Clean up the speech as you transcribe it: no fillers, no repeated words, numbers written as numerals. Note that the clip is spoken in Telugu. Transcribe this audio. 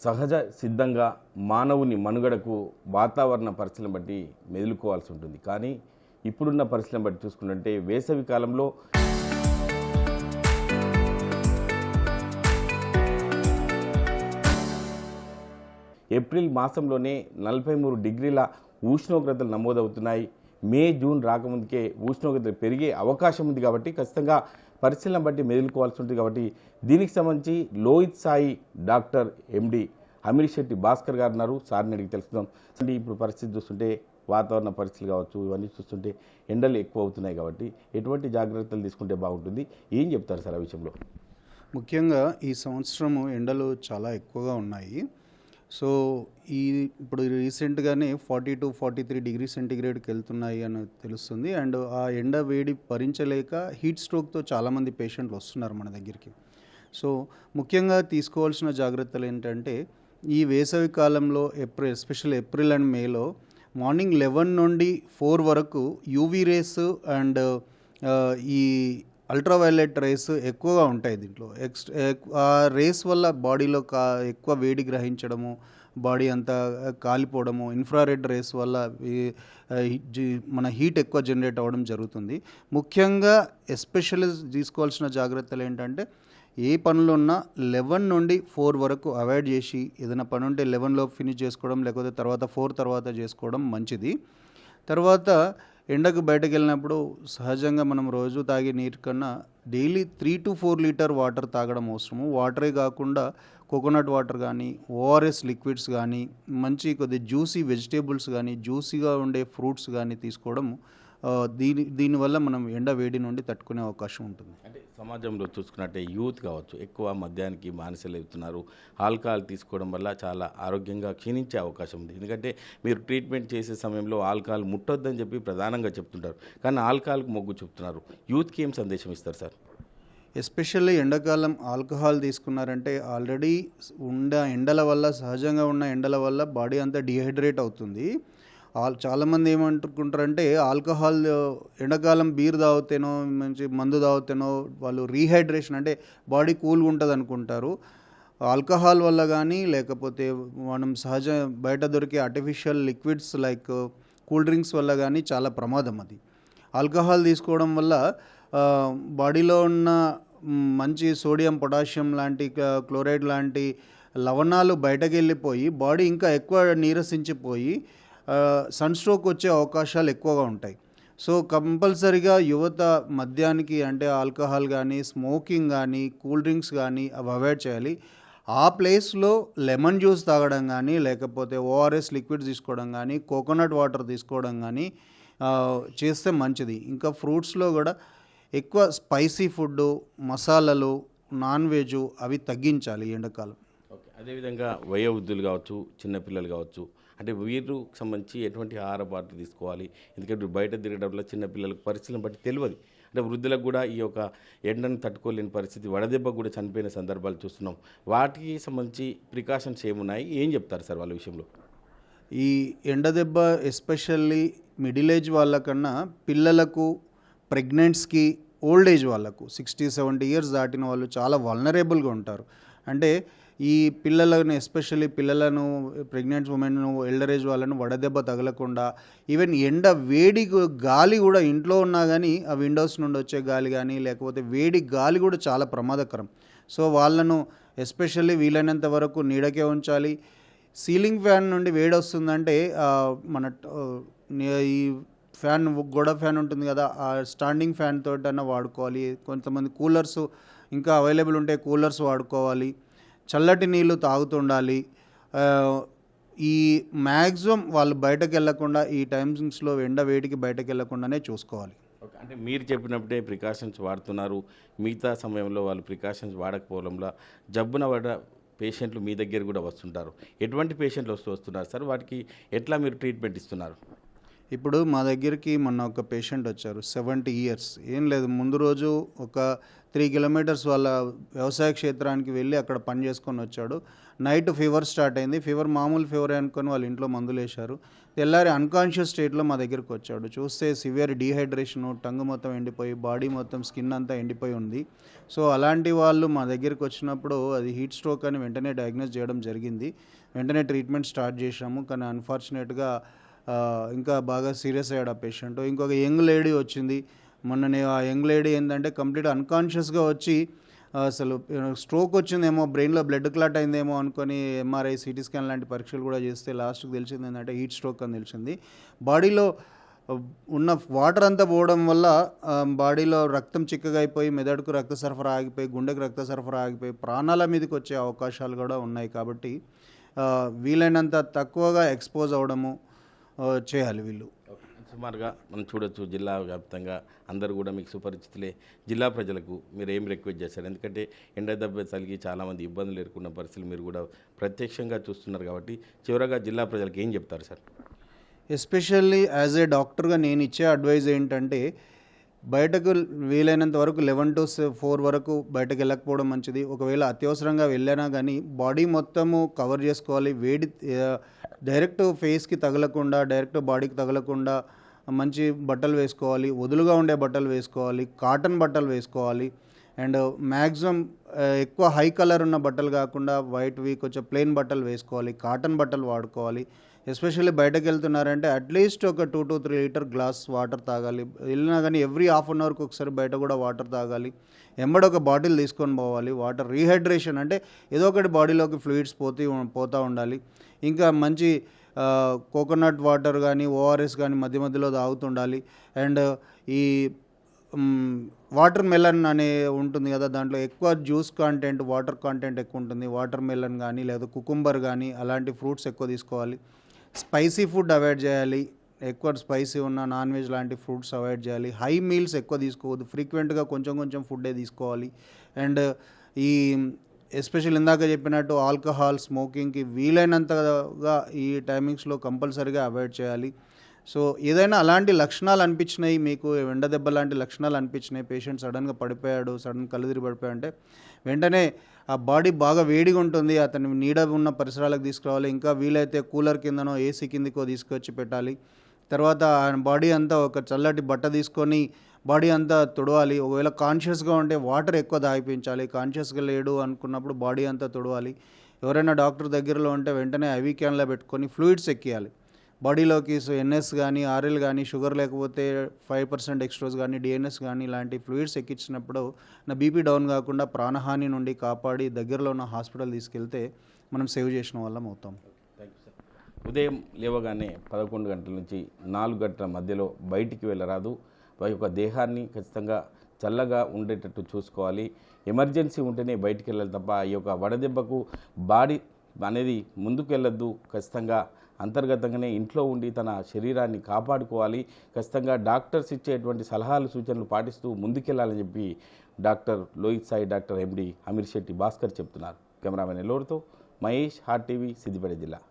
సహజ సిద్ధంగా మానవుని మనుగడకు వాతావరణ పరిస్థితులను బట్టి మెదులుకోవాల్సి ఉంటుంది. కానీ ఇప్పుడున్న పరిస్థితులను బట్టి చూసుకుంటే వేసవి కాలంలో ఏప్రిల్ మాసంలోనే 43 డిగ్రీల ఉష్ణోగ్రతలు నమోదవుతున్నాయి. మే జూన్ రాకముందుకే ఉష్ణోగ్రతలు పెరిగే అవకాశం ఉంది. కాబట్టి ఖచ్చితంగా పరిస్థితులను బట్టి మెదులుకోవాల్సి ఉంటుంది. కాబట్టి దీనికి సంబంధించి లోహిత్ సాయి డాక్టర్ ఎండి అమీర్ శెట్టి భాస్కర్ గారు ఉన్నారు. సార్ని అడిగి తెలుసుకుందాం. ఇప్పుడు పరిస్థితి చూస్తుంటే వాతావరణ పరిస్థితులు కావచ్చు, ఇవన్నీ చూస్తుంటే ఎండలు ఎక్కువ అవుతున్నాయి. కాబట్టి ఎటువంటి జాగ్రత్తలు తీసుకుంటే బాగుంటుంది, ఏం చెప్తారు సార్ ఆ విషయంలో? ముఖ్యంగా ఈ సంవత్సరము ఎండలు చాలా ఎక్కువగా ఉన్నాయి. సో ఇప్పుడు రీసెంట్గానే 42-43 డిగ్రీ సెంటీగ్రేడ్కి వెళ్తున్నాయి అని తెలుస్తుంది. అండ్ ఆ ఎండ వేడి భరించలేక హీట్ స్ట్రోక్తో చాలామంది పేషెంట్లు వస్తున్నారు మన దగ్గరికి. సో ముఖ్యంగా తీసుకోవాల్సిన జాగ్రత్తలు ఏంటంటే, ఈ వేసవి కాలంలో ఎస్పెషల్ ఏప్రిల్ అండ్ మేలో మార్నింగ్ 11 నుండి 4 వరకు యూవీ రేస్ అండ్ ఈ అల్ట్రావైలెట్ రేస్ ఎక్కువగా ఉంటాయి. దీంట్లో ఆ రేస్ వల్ల బాడీలో ఎక్కువ వేడి గ్రహించడము, బాడీ అంతా కాలిపోవడము, ఇన్ఫ్రారెడ్ రేస్ వల్ల మన హీట్ ఎక్కువ జనరేట్ అవ్వడం జరుగుతుంది. ముఖ్యంగా ఎస్పెషల్లీ తీసుకోవాల్సిన జాగ్రత్తలు ఏంటంటే, ఏ పనులు ఉన్నా 11 నుండి 4 వరకు అవాయిడ్ చేసి, ఏదైనా పని ఉంటే 11లో ఫినిష్ చేసుకోవడం, లేకపోతే తర్వాత 4 తర్వాత చేసుకోవడం మంచిది. తర్వాత ఎండకు బయటకు వెళ్ళినప్పుడు సహజంగా మనం రోజు తాగే నీరు కన్నా డైలీ 3 to 4 లీటర్ వాటర్ తాగడం అవసరము. వాటరే కాకుండా కోకోనట్ వాటర్ కానీ, ఓఆర్ఎస్ లిక్విడ్స్ కానీ, మంచి కొద్ది జ్యూసీ వెజిటేబుల్స్ కానీ, జ్యూసీగా ఉండే ఫ్రూట్స్ కానీ తీసుకోవడం దీనివల్ల మనం ఎండ వేడి నుండి తట్టుకునే అవకాశం ఉంటుంది. అంటే సమాజంలో చూసుకున్నట్టే యూత్ కావచ్చు, ఎక్కువ మద్యానికి బానిసలు అవుతున్నారు. ఆల్కహాల్ తీసుకోవడం వల్ల చాలా ఆరోగ్యంగా క్షీణించే అవకాశం ఉంది. ఎందుకంటే మీరు ట్రీట్మెంట్ చేసే సమయంలో ఆల్కహాల్ ముట్టొద్దని చెప్పి ప్రధానంగా చెప్తుంటారు, కానీ ఆల్కహాల్కి మొగ్గు చూపుతున్నారు. యూత్కి ఏం సందేశం ఇస్తారు సార్? ఎస్పెషల్లీ ఎండాకాలం ఆల్కహాల్ తీసుకున్నారంటే ఆల్రెడీ ఎండల వల్ల, సహజంగా ఉన్న ఎండల వల్ల బాడీ అంతా డిహైడ్రేట్ అవుతుంది. చాలామంది ఏమనుకుంటారంటే, ఆల్కహాల్ ఎండాకాలం బీర్ తాగితేనో, మంచి మందు తాగితేనో వాళ్ళు రీహైడ్రేషన్ అంటే బాడీ కూల్గా ఉంటుంది అనుకుంటారు. ఆల్కహాల్ వల్ల కానీ, లేకపోతే మనం సహజ బయట దొరికే artificial liquids like cool drinks వల్ల కానీ చాలా ప్రమాదం అది. ఆల్కహాల్ తీసుకోవడం వల్ల బాడీలో ఉన్న మంచి సోడియం, పొటాషియం లాంటి, క్లోరైడ్ లాంటి లవణాలు బయటకు వెళ్ళిపోయి బాడీ ఇంకా ఎక్కువ నీరసించిపోయి సన్ స్ట్రోక్ వచ్చే అవకాశాలు ఎక్కువగా ఉంటాయి. సో కంపల్సరీగా యువత మద్యానికి అంటే ఆల్కహాల్ కానీ, స్మోకింగ్ కానీ, కూల్ డ్రింక్స్ కానీ అవి అవాయిడ్ చేయాలి. ఆ ప్లేస్లో లెమన్ జ్యూస్ తాగడం కానీ, లేకపోతే ఓఆర్ఎస్ లిక్విడ్స్ తీసుకోవడం కానీ, కోకోనట్ వాటర్ తీసుకోవడం కానీ చేస్తే మంచిది. ఇంకా ఫ్రూట్స్లో కూడా ఎక్కువ స్పైసీ ఫుడ్డు, మసాలాలు, నాన్ వెజ్ అవి తగ్గించాలి ఎండాకాలం. ఓకే, అదేవిధంగా వయోవృద్ధులు కావచ్చు, చిన్నపిల్లలు కావచ్చు, అంటే వీరికి సంబంధించి ఎటువంటి ఆహార పాత్ర తీసుకోవాలి? ఎందుకంటే బయట తిరగడం వల్ల చిన్నపిల్లలకు పరిస్థితులను బట్టి తెలియదు. అంటే వృద్ధులకు కూడా ఈ యొక్క ఎండను తట్టుకోలేని పరిస్థితి, వడదెబ్బ కూడా చనిపోయిన సందర్భాలు చూస్తున్నాం. వాటికి సంబంధించి ప్రికాషన్స్ ఏమున్నాయి, ఏం చెప్తారు సార్ వాళ్ళ విషయంలో? ఈ ఎండదెబ్బ ఎస్పెషల్లీ మిడిల్ ఏజ్ వాళ్ళకన్నా పిల్లలకు, ప్రెగ్నెంట్స్కి, ఓల్డ్ ఏజ్ వాళ్ళకు 60-70 ఇయర్స్ దాటిన వాళ్ళు చాలా వల్నరేబుల్గా ఉంటారు. అంటే ఈ పిల్లలను, ఎస్పెషల్లీ పిల్లలను, ప్రెగ్నెంట్ ఉమెన్ను, ఎల్డర్ ఏజ్ వాళ్ళను వడదెబ్బ తగలకుండా, ఈవెన్ ఎండ వేడి గాలి కూడా ఇంట్లో ఉన్నా కానీ ఆ విండోస్ నుండి వచ్చే గాలి కానీ, లేకపోతే వేడి గాలి కూడా చాలా ప్రమాదకరం. సో వాళ్ళను ఎస్పెషల్లీ వీలైనంత వరకు నీడకే ఉంచాలి. సీలింగ్ ఫ్యాన్ నుండి వేడి వస్తుందంటే మన ఈ ఫ్యాన్, గోడ ఫ్యాన్ ఉంటుంది కదా, ఆ స్టాండింగ్ ఫ్యాన్ తోటన్నా వాడుకోవాలి. కొంతమంది కూలర్స్ ఇంకా అవైలబుల్ ఉంటే కూలర్స్ వాడుకోవాలి. చల్లటి నీళ్ళు తాగుతుండాలి. ఈ మ్యాక్సిమం వాళ్ళు బయటకు వెళ్ళకుండా, ఈ టైమ్స్లో ఎండ వేడికి బయటకు వెళ్ళకుండానే చూసుకోవాలి. ఓకే, అంటే మీరు చెప్పినప్పుడే ప్రికాషన్స్ వాడుతున్నారు, మిగతా సమయంలో వాళ్ళు ప్రికాషన్స్ వాడకపోవడంలో జబ్బున పడ్డ పేషెంట్లు మీ దగ్గర కూడా వస్తుంటారు. ఎటువంటి పేషెంట్లు వస్తున్నారు సార్? వాటికి ఎట్లా మీరు ట్రీట్మెంట్ ఇస్తున్నారు? ఇప్పుడు మా దగ్గరికి మొన్న ఒక పేషెంట్ వచ్చారు, 70 ఇయర్స్. ఏం లేదు, ముందు రోజు ఒక 3 కిలోమీటర్స్ వాళ్ళ వ్యవసాయ క్షేత్రానికి వెళ్ళి అక్కడ పని చేసుకొని వచ్చాడు. నైట్ ఫీవర్ స్టార్ట్ అయింది. ఫీవర్ మామూలు ఫీవర్ అనుకొని వాళ్ళ ఇంట్లో మందులు వేశారు. తెల్లారి అన్కాన్షియస్ స్టేట్లో మా దగ్గరికి వచ్చాడు. చూస్తే సివియర్ డీహైడ్రేషను, టంగ్ మొత్తం ఎండిపోయి, బాడీ మొత్తం స్కిన్ అంతా ఎండిపోయి ఉంది. సో అలాంటి వాళ్ళు మా దగ్గరికి వచ్చినప్పుడు అది హీట్ స్ట్రోక్ అని వెంటనే డయాగ్నోస్ చేయడం జరిగింది. వెంటనే ట్రీట్మెంట్ స్టార్ట్ చేశాము. కానీ అన్ఫార్చునేట్గా ఇంకా బాగా సీరియస్ అయ్యాడు ఆ పేషెంట్. ఇంకొక యంగ్ లేడీ వచ్చింది మొన్ననే. ఆ యంగ్ లేడీ ఏంటంటే కంప్లీట్ అన్కాన్షియస్గా వచ్చి అసలు స్ట్రోక్ వచ్చిందేమో, బ్రెయిన్లో బ్లడ్ క్లాట్ అయిందేమో అనుకొని ఎంఆర్ఐ, సిటీ స్కాన్ లాంటి పరీక్షలు కూడా చేస్తే లాస్ట్కి తెలిసింది ఏంటంటే హీట్ స్ట్రోక్ అని తెలిసింది. బాడీలో ఉన్న వాటర్ అంతా పోవడం వల్ల బాడీలో రక్తం చిక్కగా అయిపోయి మెదడుకు రక్త సరఫరా ఆగిపోయి, గుండెకు రక్త సరఫరా ఆగిపోయి ప్రాణాల మీదకి వచ్చే అవకాశాలు కూడా ఉన్నాయి. కాబట్టి వీలైనంత తక్కువగా ఎక్స్పోజ్ అవ్వడము చేయాలి వీళ్ళు. సుమారుగా మనం చూడొచ్చు, జిల్లా వ్యాప్తంగా అందరూ కూడా మీకు సుపరిచితులే. జిల్లా ప్రజలకు మీరు ఏం రిక్వెస్ట్ చేస్తారు? ఎందుకంటే ఎండ దెబ్బ తగిలి చాలామంది ఇబ్బందులు ఎదుర్కొన్న పరిస్థితులు మీరు కూడా ప్రత్యక్షంగా చూస్తున్నారు కాబట్టి చివరగా జిల్లా ప్రజలకు ఏం చెప్తారు సార్? ఎస్పెషల్లీ యాజ్ ఏ డాక్టర్గా నేను ఇచ్చే అడ్వైజ్ ఏంటంటే, బయటకు వీలైనంత వరకు 11 to 4 వరకు బయటకు వెళ్ళకపోవడం మంచిది. ఒకవేళ అత్యవసరంగా వెళ్ళినా కానీ బాడీ మొత్తము కవర్ చేసుకోవాలి. వేడి డైరెక్ట్ ఫేస్కి తగలకుండా, డైరెక్ట్ బాడీకి తగలకుండా మంచి బట్టలు వేసుకోవాలి. వదులుగా ఉండే బట్టలు వేసుకోవాలి. కాటన్ బట్టలు వేసుకోవాలి. అండ్ మ్యాక్సిమం ఎక్కువ హై కలర్ ఉన్న బట్టలు కాకుండా వైట్వి కొంచెం ప్లెయిన్ బట్టలు వేసుకోవాలి. కాటన్ బట్టలు వాడుకోవాలి. ఎస్పెషల్లీ బయటకు వెళ్తున్నారంటే అట్లీస్ట్ ఒక 2 to 3 లీటర్ గ్లాస్ వాటర్ తాగాలి. వెళ్ళినా కానీ ఎవ్రీ హాఫ్ అన్ అవర్కి ఒకసారి బయట కూడా వాటర్ తాగాలి. ఎంబడి ఒక బాటిల్ తీసుకొని పోవాలి. వాటర్ రీహైడ్రేషన్ అంటే ఏదో ఒకటి బాడీలోకి ఫ్లూయిడ్స్ పోతూ ఉండాలి. ఇంకా మంచి కోకోనట్ వాటర్ కానీ, ఓఆర్ఎస్ కానీ మధ్య మధ్యలో తాగుతుండాలి. అండ్ ఈ వాటర్ మెలన్ అనే ఉంటుంది కదా, దాంట్లో ఎక్కువ జ్యూస్ కాంటెంట్, వాటర్ కాంటెంట్ ఎక్కువ ఉంటుంది. వాటర్ మెలన్ కానీ లేదా కుకుంబర్ కానీ అలాంటి ఫ్రూట్స్ ఎక్కువ తీసుకోవాలి. స్పైసీ ఫుడ్ అవాయిడ్ చేయాలి. ఎక్కువ స్పైసీ ఉన్న నాన్ వెజ్ లాంటి ఫుడ్స్ అవాయిడ్ చేయాలి. హై మీల్స్ ఎక్కువ తీసుకోవద్దు. ఫ్రీక్వెంట్గా కొంచెం కొంచెం ఫుడ్డే తీసుకోవాలి. అండ్ ఈ ఎస్పెషల్ ఇందాక చెప్పినట్టు ఆల్కహాల్, స్మోకింగ్కి వీలైనంతగా ఈ టైమింగ్స్లో కంపల్సరీగా అవాయిడ్ చేయాలి. సో ఏదైనా అలాంటి లక్షణాలు అనిపించినాయి, మీకు ఎండ దెబ్బ లాంటి లక్షణాలు అనిపించినాయి, పేషెంట్ సడన్గా పడిపోయాడు, సడన్ కళ్ళు తిరిగి పడిపోయాడు అంటే వెంటనే ఆ బాడీ బాగా వేడిగా ఉంటుంది, అతని నీడ ఉన్న పరిసరాలకు తీసుకురావాలి. ఇంకా వీలైతే కూలర్ కిందనో ఏసీ కిందకో తీసుకొచ్చి పెట్టాలి. తర్వాత బాడీ అంతా ఒక చల్లటి బట్ట తీసుకొని బాడీ అంతా తుడవాలి. ఒకవేళ కాన్షియస్గా ఉంటే వాటర్ ఎక్కువ తాగిపించాలి. కాన్షియస్గా లేడు అనుకున్నప్పుడు బాడీ అంతా తుడవాలి. ఎవరైనా డాక్టర్ దగ్గరలో ఉంటే వెంటనే ఐవీ క్యాన్లో పెట్టుకొని ఫ్లూయిడ్స్ ఎక్కియాలి బాడీలోకి. సో ఎన్ఎస్ కానీ, ఆర్ఎల్ కానీ, షుగర్ లేకపోతే 5% డెక్స్ట్రోజ్ కానీ, డిఎన్ఎస్ కానీ ఇలాంటి ఫ్లూయిడ్స్ ఎక్కించినప్పుడు నా బీపీ డౌన్ కాకుండా ప్రాణహాని నుండి కాపాడి దగ్గరలో ఉన్న హాస్పిటల్ తీసుకెళ్తే మనం సేవ్ చేసిన వాళ్ళం అవుతాం. Thank you sir. ఉదయం లేవగానే 11 గంటల నుంచి 4 గంటల మధ్యలో బయటికి వెళ్ళరాదు. వారి యొక్క దేహాన్ని ఖచ్చితంగా చల్లగా ఉండేటట్టు చూసుకోవాలి. ఎమర్జెన్సీ ఉంటేనే బయటికి వెళ్ళాలి తప్ప ఈ యొక్క వడదెబ్బకు బాడీ అనేది ముందుకు వెళ్ళొద్దు. ఖచ్చితంగా అంతర్గతంగానే ఇంట్లో ఉండి తన శరీరాన్ని కాపాడుకోవాలి. ఖచ్చితంగా డాక్టర్స్ ఇచ్చేటువంటి సలహాలు, సూచనలు పాటిస్తూ ముందుకెళ్లాలని చెప్పి doctor Lohit Sai, doctor MD Amir Shetty Bhaskar చెప్తున్నారు. కెమెరామెన్ ఎల్లోరితో మహేష్, హాట్ టీవీ, సిద్దిపేట జిల్లా.